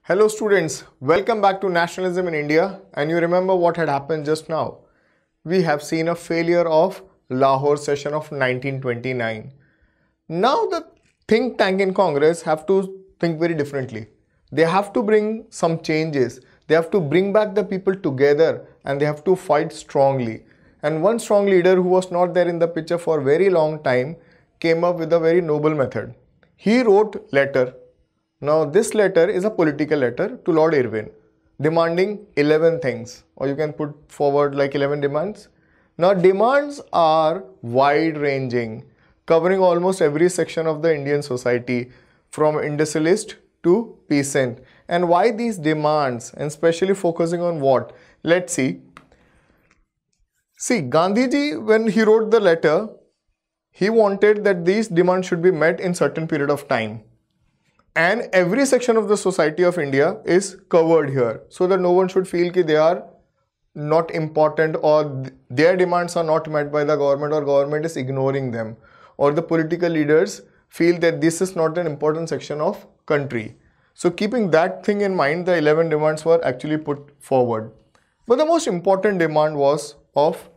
Hello students, welcome back to Nationalism in India, and you remember what had happened just now. We have seen a failure of Lahore session of 1929. Now the think tank in Congress have to think very differently. They have to bring some changes. They have to bring back the people together and they have to fight strongly. And one strong leader who was not there in the picture for a very long time came up with a very noble method. He wrote letter. Now this letter is a political letter to Lord Irwin demanding 11 things, or you can put forward like 11 demands. Now demands are wide ranging, covering almost every section of the Indian society from industrialist to peasant. And why these demands, and especially focusing on what? Let's see. See, Gandhiji, when he wrote the letter, he wanted that these demands should be met in certain period of time. And every section of the society of India is covered here, so that no one should feel that they are not important, or their demands are not met by the government, or government is ignoring them, or the political leaders feel that this is not an important section of country. So keeping that thing in mind, the 11 demands were actually put forward. But the most important demand was of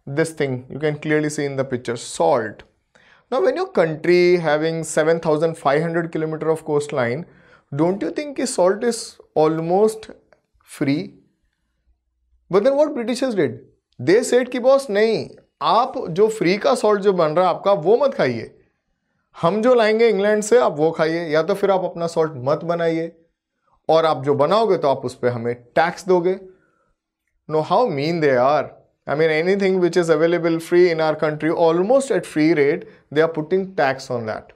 this thing. You can clearly see in the picture, salt. Now when your country having 7,500 kilometers of coastline, don't you think salt is almost free? But then what Britishers did? They said कि boss नहीं, आप जो free का salt जो बन रहा है आपका वो मत खाइए, हम जो लाएंगे इंग्लैंड से आप वो खाइए, या तो फिर आप अपना salt मत बनाइए, और आप जो बनाओगे तो आप उस पे हमें tax दोगे. No, how mean they are. I mean, anything which is available free in our country, almost at free rate, they are putting tax on that.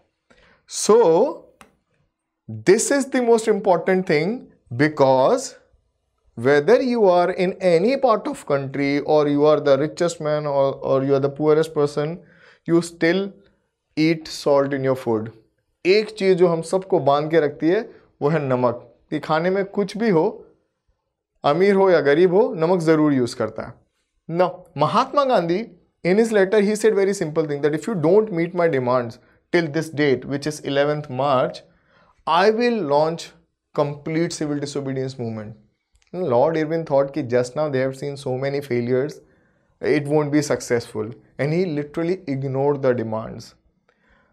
So, this is the most important thing, because whether you are in any part of country, or you are the richest man, or you are the poorest person, you still eat salt in your food. एक चीज जो हम सबको बांध के रखती है वो है नमक. कि खाने में कुछ भी हो, अमीर हो या गरीब हो, नमक जरूर यूज करता है. Now, Mahatma Gandhi, in his letter, he said very simple thing, that if you don't meet my demands till this date, which is 11th March, I will launch complete civil disobedience movement. And Lord Irwin thought that just now they have seen so many failures, it won't be successful. And he literally ignored the demands.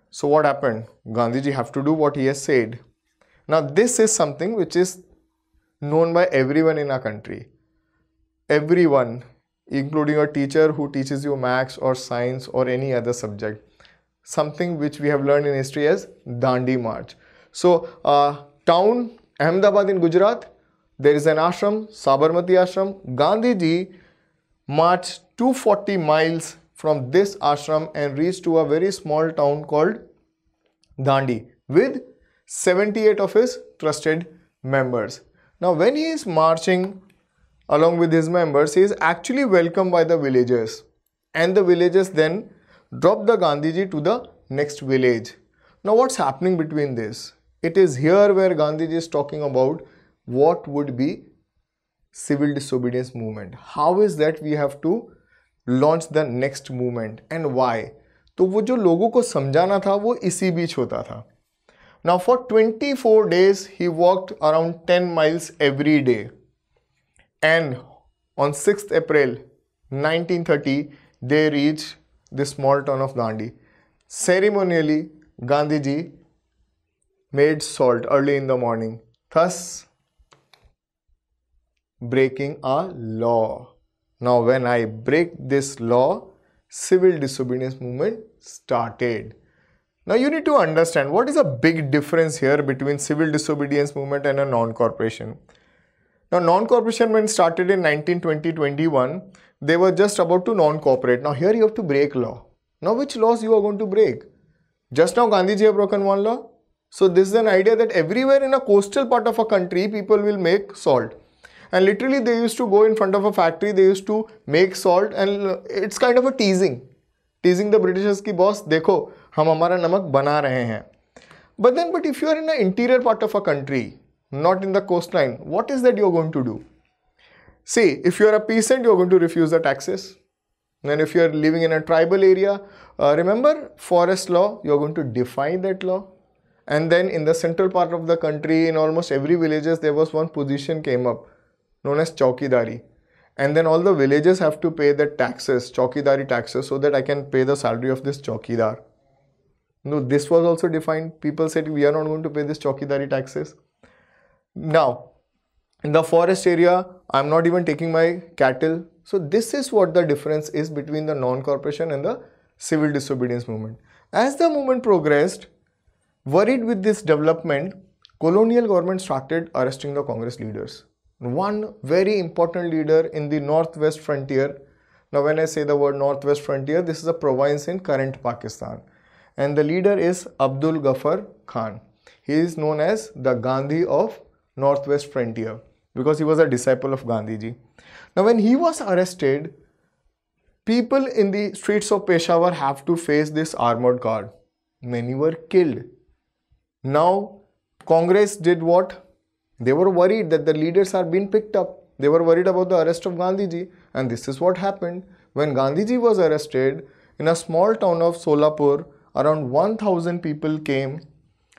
So what happened? Gandhiji have to do what he has said. Now this is something which is known by everyone in our country. Everyone, including a teacher who teaches you maths or science or any other subject. Something which we have learned in history as Dandi March. So, town Ahmedabad in Gujarat, there is an ashram, Sabarmati ashram. Gandhiji marched 240 miles from this ashram and reached to a very small town called Dandi with 78 of his trusted members. Now, when he is marching along with his members, he is actually welcomed by the villagers, and the villagers then drop the Gandhiji to the next village. Now what's happening between this? It is here where Gandhiji is talking about what would be civil disobedience movement. How is that we have to launch the next movement and why? तो वो जो लोगों को समझाना था वो इसी बीच होता था. Now for 24 days he walked around 10 miles every day. And on 6th April 1930, they reached the small town of Dandi. Ceremonially, Gandhiji made salt early in the morning, thus breaking a law. Now, when I break this law, civil disobedience movement started. Now, you need to understand what is a big difference here between civil disobedience movement and a non-corporation. Now, non-corporation when started in 1920-21, they were just about to non-cooperate. Now, here you have to break law. Now, which laws you are going to break? Just now, Gandhiji have broken one law. So, this is an idea that everywhere in a coastal part of a country, people will make salt. And literally, they used to go in front of a factory, they used to make salt, and it's kind of a teasing. Teasing the Britishers ki boss, dekho, hum hamara namak bana rahe hain. But if you are in an interior part of a country, not in the coastline, what is that you're going to do? See, if you're a peasant, you're going to refuse the taxes. And if you're living in a tribal area, remember forest law, you're going to defy that law. And then in the central part of the country, in almost every villages, there was one position came up known as Chaukidari. And then all the villages have to pay the taxes, Chaukidari taxes, so that I can pay the salary of this Chaukidar. No, this was also defined. People said we are not going to pay this Chaukidari taxes. Now, in the forest area, I'm not even taking my cattle. So this is what the difference is between the non-corporation and the civil disobedience movement. As the movement progressed, worried with this development, colonial government started arresting the Congress leaders. One very important leader in the northwest frontier. Now when I say the word northwest frontier, this is a province in current Pakistan. And the leader is Abdul Ghaffar Khan. He is known as the Gandhi of northwest frontier because he was a disciple of Gandhiji. Now when he was arrested, people in the streets of Peshawar have to face this armored guard. Many were killed. Now Congress did what? They were worried that the leaders are being picked up. They were worried about the arrest of Gandhiji. And this is what happened. When Gandhiji was arrested, in a small town of Solapur, around 1,000 people came.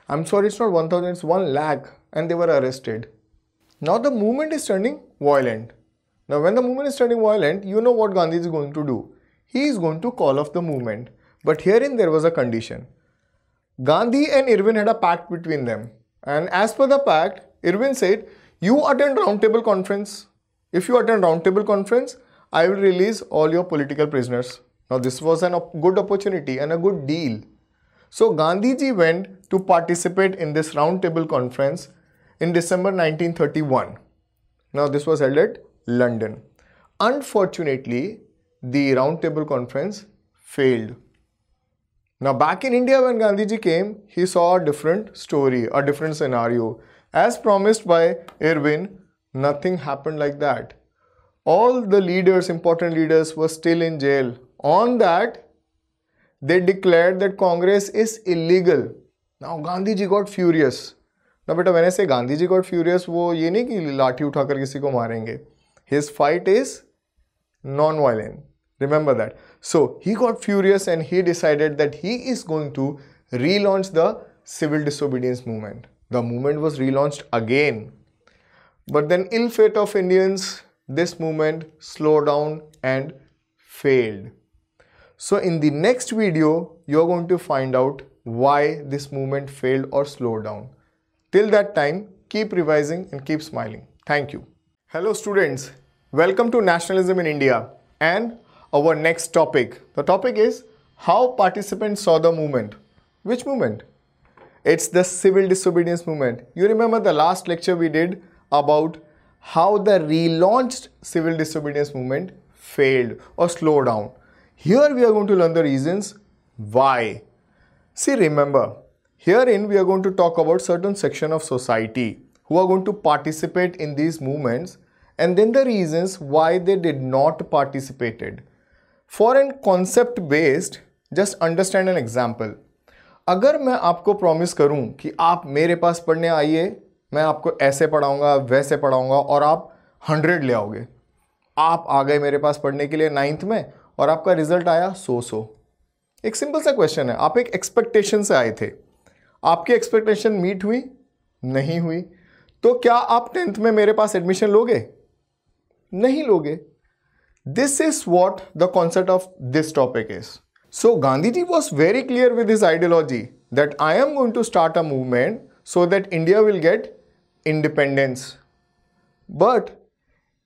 I'm sorry, it's not 1,000, it's 1 lakh. And they were arrested. Now the movement is turning violent. Now when the movement is turning violent, you know what Gandhiji is going to do. He is going to call off the movement. But herein there was a condition. Gandhi and Irwin had a pact between them. And as per the pact, Irwin said, you attend roundtable conference. If you attend roundtable conference, I will release all your political prisoners. Now this was a good opportunity and a good deal. So Gandhiji went to participate in this roundtable conference in December 1931. Now this was held at London. Unfortunately, the roundtable conference failed. Now back in India when Gandhiji came, he saw a different story, a different scenario. As promised by Irwin, nothing happened like that. All the leaders, important leaders, were still in jail. On that, they declared that Congress is illegal. Now Gandhiji got furious. Now beta, when I say Gandhiji got furious, वो ये नहीं कि लाठी उठाकर किसी को मारेंगे. His fight is non-violent. Remember that. So he got furious and he decided that he is going to relaunch the civil disobedience movement. The movement was relaunched again. But then ill fate of Indians, this movement slowed down and failed. So in the next video, you're going to find out why this movement failed or slowed down. Till that time, keep revising and keep smiling. Thank you. Hello students, welcome to Nationalism in India and our next topic. The topic is how participants saw the movement. Which movement? It's the civil disobedience movement. You remember the last lecture we did about how the relaunched civil disobedience movement failed or slowed down. Here we are going to learn the reasons why. See, remember, herein we are going to talk about certain section of society who are going to participate in these movements and then the reasons why they did not participated. For a concept based, just understand an example. अगर मैं आपको promise करूं कि आप मेरे पास पढ़ने आइए, मैं आपको ऐसे पढ़ाऊंगा, वैसे पढ़ाऊंगा और आप 100 ले आओगे. आप आ गए मेरे पास पढ़ने के लिए 9th में और आपका रिजल्ट आया 100. एक सिंपल सा क्वेश्चन है. आप एक एक्सपेक्टेशन से आए थे. आपकी एक्सपेक्टेशन मीट हुई? नहीं हुई. तो क्या आप 10th में मेरे पास एडमिशन लोगे? नहीं लोगे. This is what the concept of this topic is. So Gandhiji was very clear with his ideology that I am going to start a movement so that India will get independence. But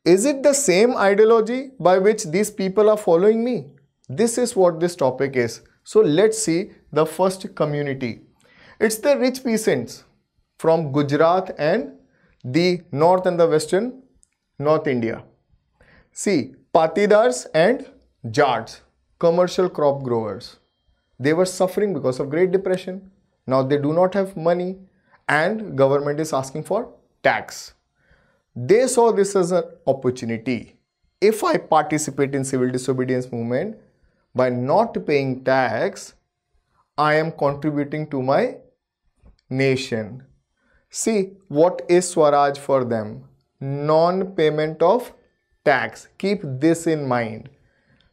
is it the same ideology by which these people are following me? This is what this topic is. So let's see the first community. It's the rich peasants from Gujarat and the north and the western North India. See, Patidars and Jats, commercial crop growers. They were suffering because of Great Depression. Now they do not have money and government is asking for tax. They saw this as an opportunity. If I participate in civil disobedience movement by not paying tax, I am contributing to my nation. See, what is Swaraj for them? Non-payment of tax. Keep this in mind.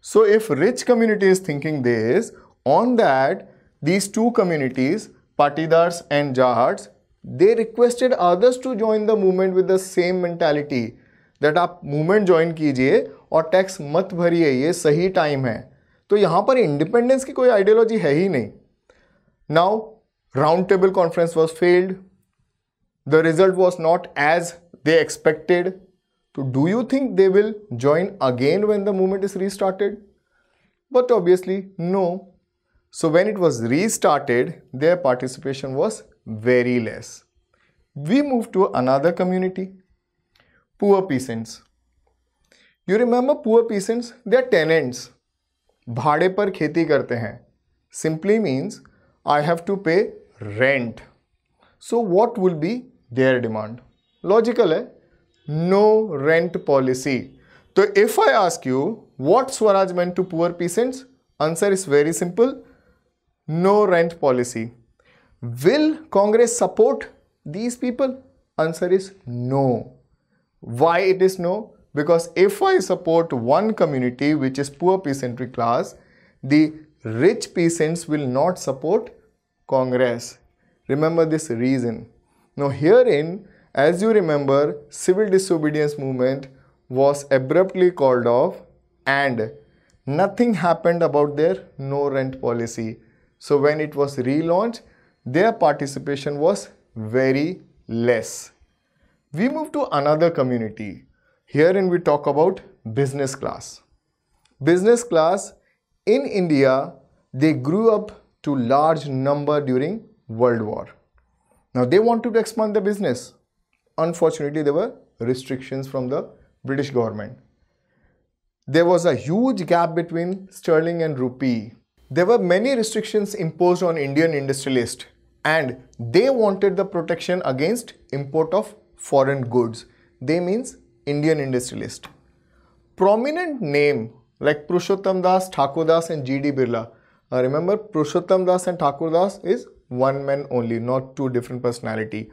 So if rich community is thinking this, on that, these two communities, patidars and jahards, they requested others to join the movement with the same mentality that आप movement join कीजिए और tax मत भरिए, ये सही time है. तो यहाँ पर इंडिपेंडेंस की कोई आइडियोलॉजी है ही नहीं. Now, round table conference was failed. The result was not as they expected. So do you think they will join again when the movement is restarted? But obviously no. So when it was restarted, their participation was very less. We move to another community, poor peasants. You remember poor peasants? They are tenants. भाड़े पर खेती करते हैं. Simply means I have to pay rent. So what will be their demand? Logical है. No rent policy. So if I ask you what Swaraj meant to poor peasants, answer is very simple. No rent policy. Will Congress support these people? Answer is no. Why it is no? Because if I support one community which is poor peasantry class, the rich peasants will not support Congress. Remember this reason. Now herein, as you remember, civil disobedience movement was abruptly called off and nothing happened about their no rent policy. So when it was relaunched, their participation was very less. We move to another community. Herein we talk about business class. Business class in India, they grew up to large number during World War. Now they wanted to expand the business. Unfortunately, there were restrictions from the British government. There was a huge gap between sterling and rupee. There were many restrictions imposed on Indian industrialists and they wanted the protection against import of foreign goods. They means Indian industrialist. Prominent name like Purushottam Das, Thakur Das and G.D. Birla. Remember, Purushottam Das and Thakur Das is one man only, not two different personality.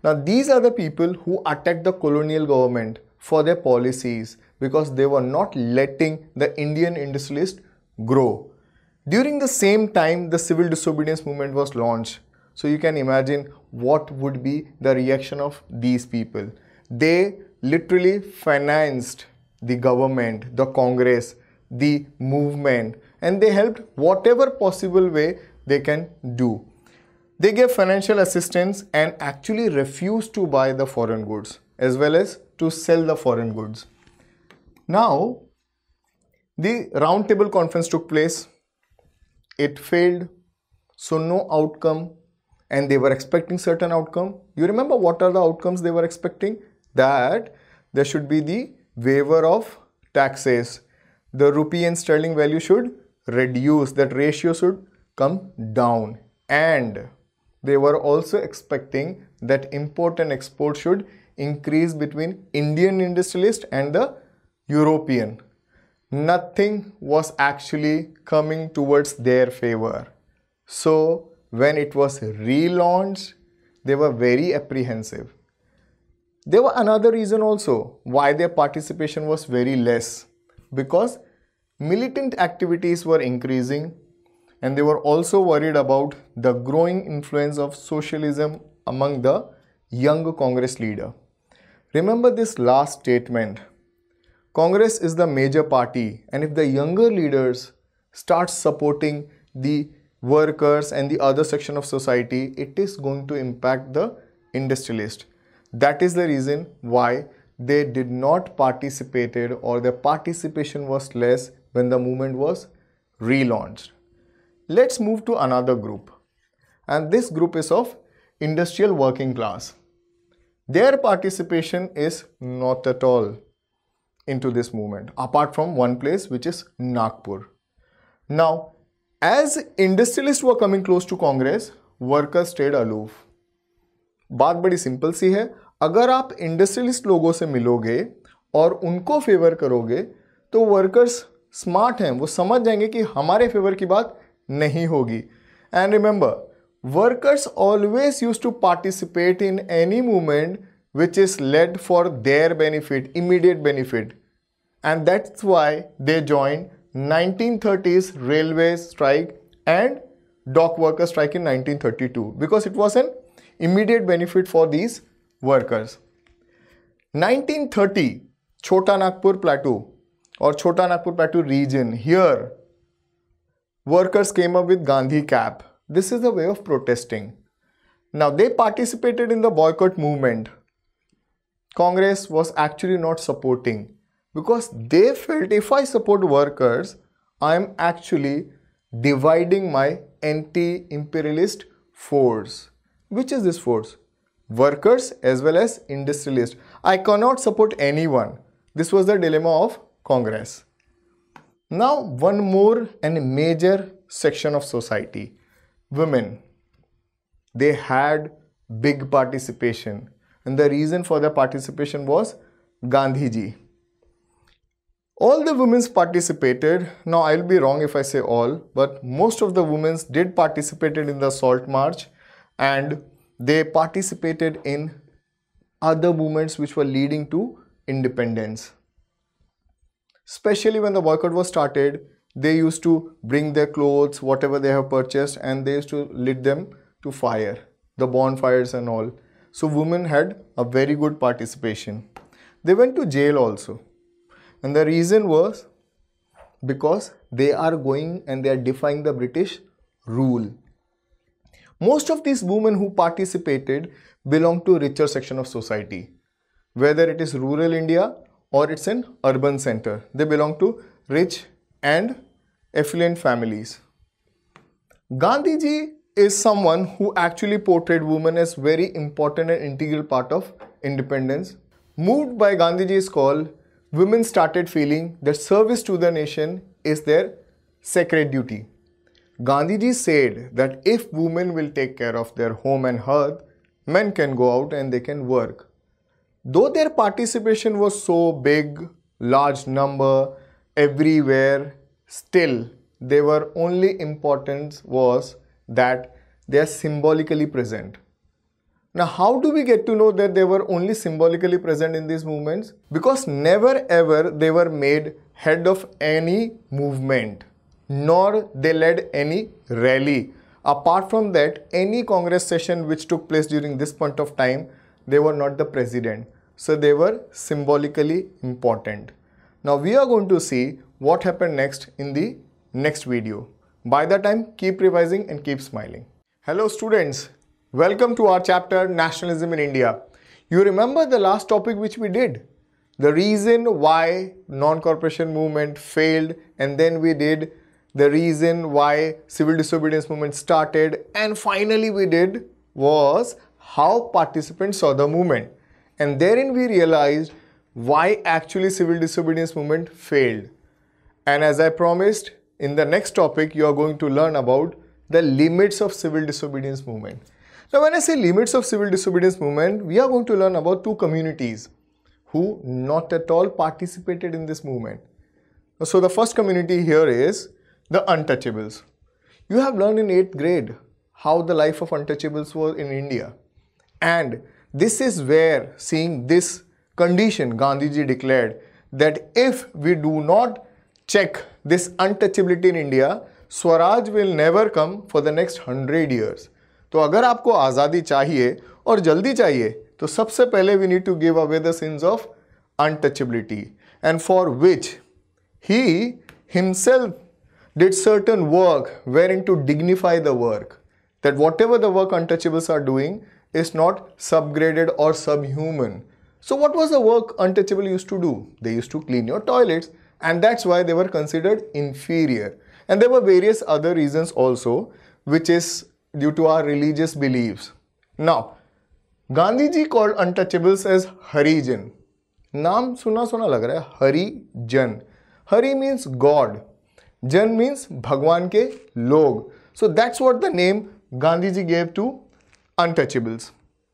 Now these are the people who attacked the colonial government for their policies because they were not letting the Indian industrialists grow. During the same time, the civil disobedience movement was launched. So you can imagine what would be the reaction of these people. They literally financed the government, the Congress, the movement, and they helped whatever possible way they can do. They gave financial assistance and actually refused to buy the foreign goods as well as to sell the foreign goods. Now, the round table conference took place. It failed, so no outcome, and they were expecting certain outcome. You remember what are the outcomes they were expecting? That there should be the waiver of taxes. The rupee and sterling value should reduce, that ratio should come down, and they were also expecting that import and export should increase between Indian industrialist and the European. Nothing was actually coming towards their favor. So when it was relaunched, they were very apprehensive. There was another reason also why their participation was very less, because militant activities were increasing and they were also worried about the growing influence of socialism among the young Congress leader. Remember this last statement. Congress is the major party, and if the younger leaders start supporting the workers and the other section of society, it is going to impact the industrialist. That is the reason why they did not participate, or their participation was less when the movement was relaunched. Let's move to another group, and this group is of industrial working class. Their participation is not at all into this movement, apart from one place, which is Nagpur. Now, as industrialists were coming close to Congress, workers stayed aloof. बात बड़ी simple सी है, अगर आप industrialist लोगों से मिलोगे और उनको फेवर करोगे तो वर्कर्स स्मार्ट हैं, वो समझ जाएंगे कि हमारे फेवर की बात नहीं होगी. And remember, workers always used to participate in any movement which is led for their benefit, immediate benefit. And that's why they joined 1930s railway strike and dock worker strike in 1932 because it was an immediate benefit for these workers. 1930, Chota Nagpur Plateau or Chota Nagpur Plateau region, here workers came up with Gandhi cap. This is a way of protesting. Now they participated in the boycott movement. Congress was actually not supporting because they felt if I support workers, I am actually dividing my anti-imperialist force. Which is this force? Workers as well as industrialists. I cannot support anyone. This was the dilemma of Congress. Now one more and major section of society, women. They had big participation, and the reason for their participation was Gandhiji. All the women participated. Now I'll be wrong if I say all, but most of the women did participated in the Salt March, and they participated in other movements which were leading to independence. Especially when the boycott was started, they used to bring their clothes, whatever they have purchased, and they used to lit them to fire, the bonfires and all. So women had a very good participation. They went to jail also. And the reason was because they are going and they are defying the British rule. Most of these women who participated belong to richer section of society. Whether it is rural India or it's an urban center, they belong to rich and affluent families. Gandhiji is someone who actually portrayed women as very important and integral part of independence. Moved by Gandhiji's call, women started feeling that service to the nation is their sacred duty. Gandhiji said that if women will take care of their home and hearth, men can go out and they can work. Though their participation was so big, large number, everywhere, still their only importance was that they are symbolically present. Now, how do we get to know that they were only symbolically present in these movements? Because never ever they were made head of any movement, nor they led any rally. Apart from that, any Congress session which took place during this point of time, they were not the president. So they were symbolically important. Now we are going to see what happened next in the next video. By the time, keep revising and keep smiling. Hello students, welcome to our chapter Nationalism in India. You remember the last topic which we did? The reason why non-corporation movement failed, and then we did the reason why civil disobedience movement started, and finally we did was how participants saw the movement. And therein we realized why actually civil disobedience movement failed. And as I promised, in the next topic you are going to learn about the limits of civil disobedience movement. Now when I say limits of civil disobedience movement, we are going to learn about two communities who not at all participated in this movement. So the first community here is the untouchables. You have learned in 8th grade how the life of untouchables was in India. And this is where, seeing this condition, Gandhiji declared that if we do not check this untouchability in India, Swaraj will never come for the next 100 years. तो अगर आपको आज़ादी चाहिए और जल्दी चाहिए, तो सबसे पहले we need to give away the sins of untouchability, and for which he himself did certain work wherein to dignify the work, that whatever the work untouchables are doing is not subgraded or subhuman. So what was the work untouchable used to do? They used to clean your toilets, and that's why they were considered inferior. And there were various other reasons also, which is due to our religious beliefs. Now, Gandhiji called untouchables as Harijan. नाम सुना सुना लग रहा है, हरिजन. Hari means God. Jan means भगवान के लोग. So that's what the name Gandhiji gave to untouchables.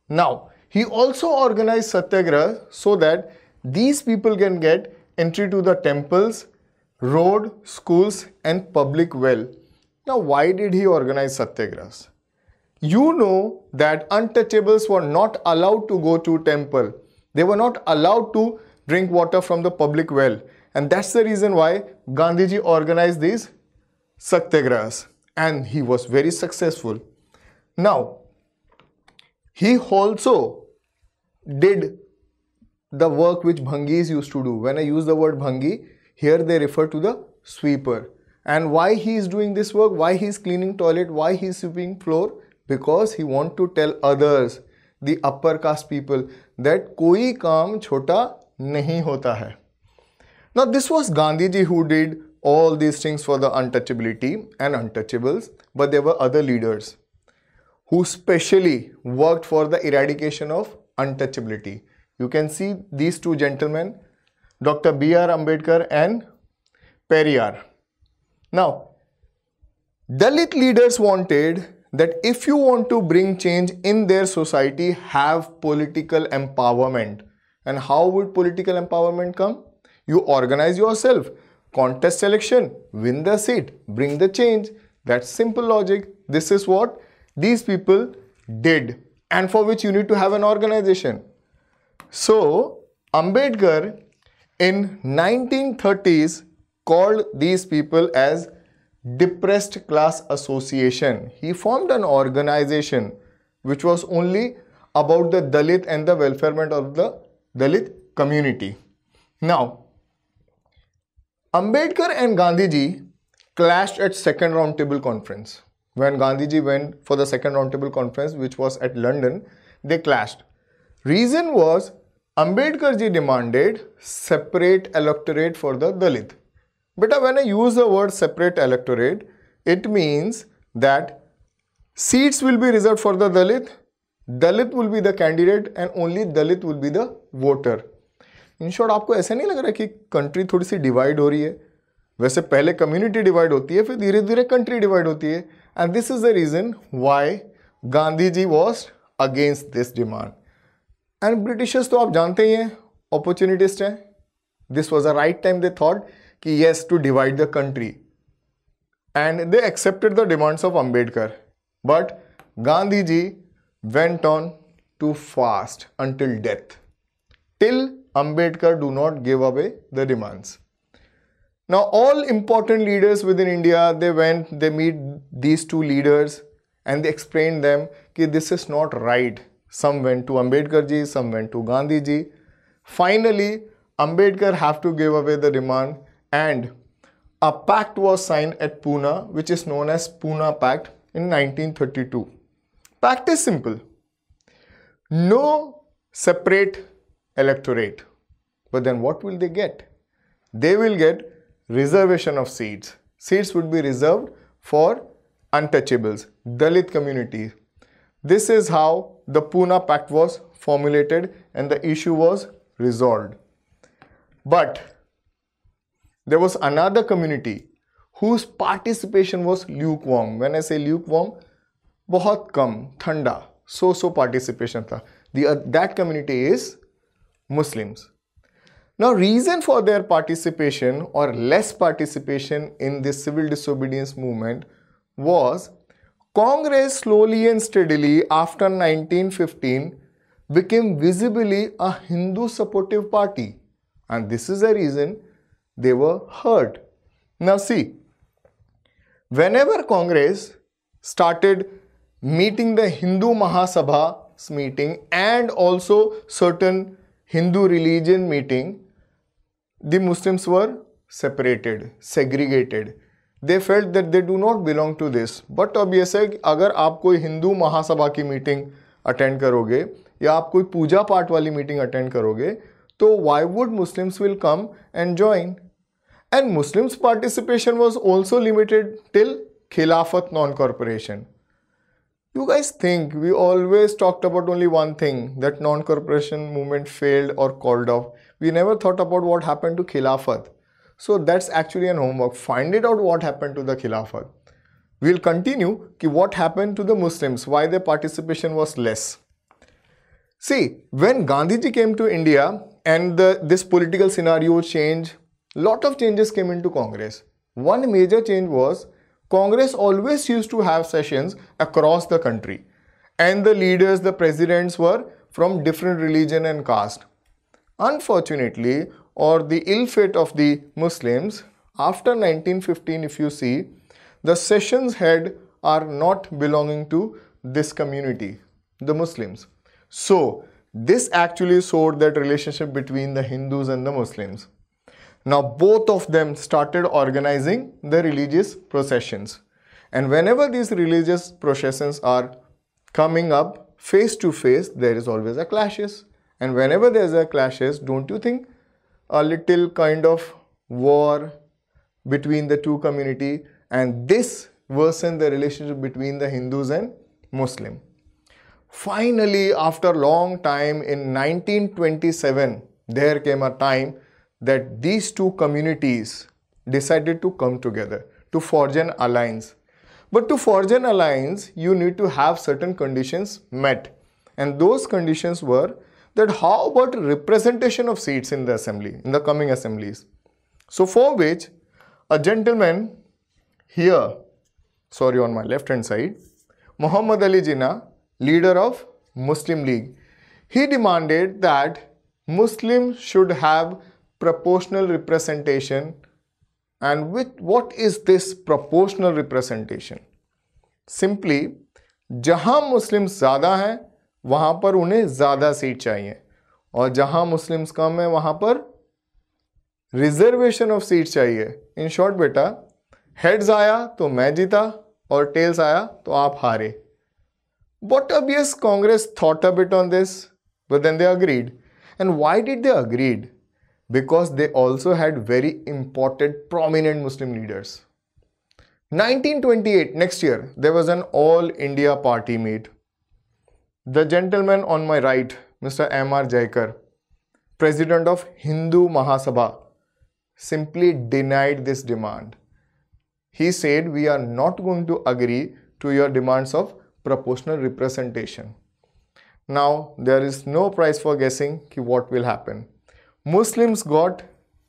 Now, he also organized satyagraha so that these people can get entry to the temples, road, schools and public well. Now, why did he organize satyagrahas? You know that untouchables were not allowed to go to temple. They were not allowed to drink water from the public well. And that's the reason why Gandhiji organized these satyagrahas. and he was very successful. Now, he also did the work which Bhangis used to do. When I use the word Bhangi, here they refer to the sweeper. And why he is doing this work, why he is cleaning toilet, why he is sweeping floor? Because he want to tell others, the upper caste people, that koi kaam chota nahi hota hai. Now this was Gandhiji who did all these things for the untouchability and untouchables, but there were other leaders who specially worked for the eradication of untouchability. You can see these two gentlemen, Dr. B.R. Ambedkar and Periyar. Now, Dalit leaders wanted that if you want to bring change in their society, have political empowerment. And how would political empowerment come? You organize yourself, contest election, win the seat, bring the change. That's simple logic. This is what these people did, and for which you need to have an organization. So, Ambedkar in 1930s called these people as Depressed Class Association. He formed an organization which was only about the Dalit and the welfarement of the Dalit community. Now, Ambedkar and Gandhiji clashed at second roundtable conference. When Gandhiji went for the second roundtable conference, which was at London, they clashed. Reason was Ambedkar ji demanded separate electorate for the Dalit. But when I use the word separate electorate, it means that seats will be reserved for the Dalit, Dalit will be the candidate and only Dalit will be the voter. In short, आपको ऐसा नहीं लग रहा कि country थोड़ी सी divide हो रही है? वैसे पहले community divide होती है, फिर धीरे धीरे country divide होती है. And this is the reason why Gandhiji was against this demand. And Britishers तो आप जानते ही हैं, opportunist हैं. This was the right time they thought कि yes, to divide the country. And they accepted the demands of Ambedkar. But Gandhiji went on to fast until death, till Ambedkar do not give away the demands. Now all important leaders within India, they meet these two leaders and they explained them that this is not right. Some went to Ambedkar ji, some went to Gandhi ji. Finally, Ambedkar have to give away the demand and a pact was signed at Pune, which is known as Pune Pact in 1932. Pact is simple. No separate electorate. But then what will they get? They will get reservation of seats. Seats would be reserved for untouchables, Dalit community. This is how the Pune Pact was formulated and the issue was resolved. But there was another community whose participation was lukewarm. When I say lukewarm, बहुत कम, ठंडा, so participation था. That community is Muslims. Now, reason for their participation or less participation in this civil disobedience movement was Congress slowly and steadily after 1915 became visibly a Hindu supportive party, and this is the reason they were hurt. Now see, whenever Congress started meeting the Hindu Mahasabha's meeting and also certain Hindu religion meeting, the Muslims were separated, segregated. They felt that they do not belong to this. But obvious है कि अगर आप कोई हिंदू महासभा की meeting attend करोगे या आप कोई पूजा पाठ वाली मीटिंग अटेंड करोगे तो why would Muslims will come and join? And Muslims participation was also limited till Khilafat non-corporation. You guys think we always talked about only one thing, that non-corporation movement failed or called off. We never thought about what happened to Khilafat. So that's actually an homework. Find it out what happened to the Khilafat. We'll continue ki what happened to the Muslims, why their participation was less. See, when Gandhiji came to India and this political scenario changed, lot of changes came into Congress. One major change was Congress always used to have sessions across the country, and the leaders, the presidents were from different religion and caste. Unfortunately, or the ill fate of the Muslims, after 1915, if you see, the sessions head are not belonging to this community, the Muslims. So this actually showed that relationship between the Hindus and the Muslims. Now both of them started organizing the religious processions. And whenever these religious processions are coming up face to face, there is always a clashes. And whenever there is a clashes, don't you think a little kind of war between the two community, and this worsened the relationship between the Hindus and Muslim. Finally, after a long time in 1927, there came a time that these two communities decided to come together to forge an alliance. But to forge an alliance, you need to have certain conditions met. And those conditions were that how about representation of seats in the assembly, in the coming assemblies. So for which a gentleman here, sorry, on my left hand side, Muhammad Ali Jinnah, leader of Muslim League, he demanded that Muslims should have proportional representation. And what is this proportional representation? Simply, जहाँ Muslims ज़्यादा हैं वहाँ पर उन्हें ज़्यादा seat चाहिए, और जहाँ मुस्लिम्स कम हैं वहाँ पर रिजर्वेशन ऑफ सीट चाहिए. इन शॉर्ट बेटा, हेड्स आया तो मैं जीता और टेल्स आया तो आप हारे. But obvious Congress thought a bit on this, but then they agreed. And why did they agreed? Because they also had very important prominent Muslim leaders. 1928, next year, there was an all India party meet. The gentleman on my right, Mr. M.R. Jaikar, president of Hindu Mahasabha, simply denied this demand. He said, we are not going to agree to your demands of proportional representation. Now, there is no prize for guessing what will happen. Muslims got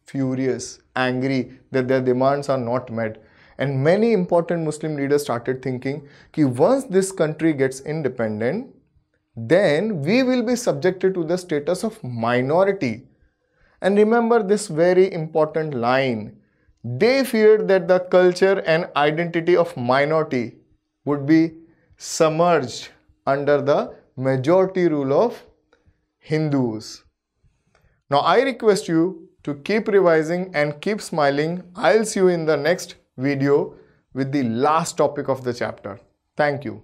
furious, angry that their demands are not met. And many important Muslim leaders started thinking that once this country gets independent, then we will be subjected to the status of minority. And remember this very important line. They feared that the culture and identity of minority would be submerged under the majority rule of Hindus. Now I request you to keep revising and keep smiling. I'll see you in the next video with the last topic of the chapter. Thank you.